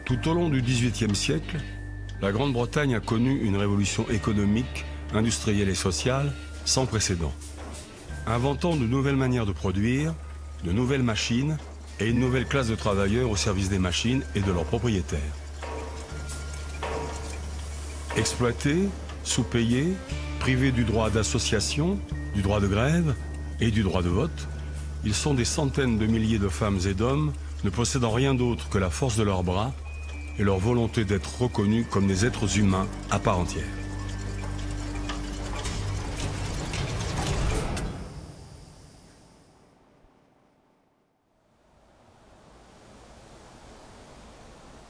Tout au long du XVIIIe siècle, la Grande-Bretagne a connu une révolution économique, industrielle et sociale sans précédent, inventant de nouvelles manières de produire, de nouvelles machines et une nouvelle classe de travailleurs au service des machines et de leurs propriétaires. Exploités, sous-payés, privés du droit d'association, du droit de grève et du droit de vote, ils sont des centaines de milliers de femmes et d'hommes ne possédant rien d'autre que la force de leurs bras et leur volonté d'être reconnus comme des êtres humains à part entière.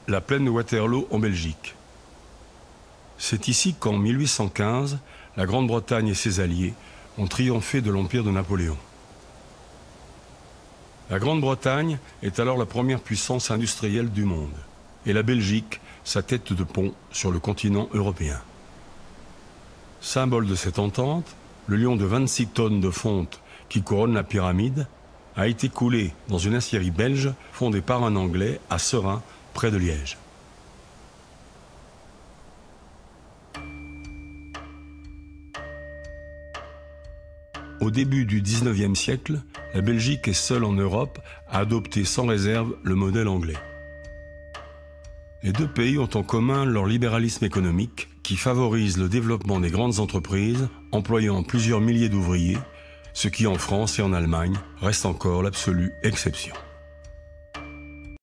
La plaine de Waterloo en Belgique. C'est ici qu'en 1815, la Grande-Bretagne et ses alliés ont triomphé de l'empire de Napoléon. La Grande-Bretagne est alors la première puissance industrielle du monde, et la Belgique sa tête de pont sur le continent européen. Symbole de cette entente, le lion de 26 tonnes de fonte qui couronne la pyramide a été coulé dans une aciérie belge fondée par un Anglais à Seraing, près de Liège. Au début du XIXe siècle, la Belgique est seule en Europe à adopter sans réserve le modèle anglais. Les deux pays ont en commun leur libéralisme économique qui favorise le développement des grandes entreprises employant plusieurs milliers d'ouvriers, ce qui en France et en Allemagne reste encore l'absolue exception.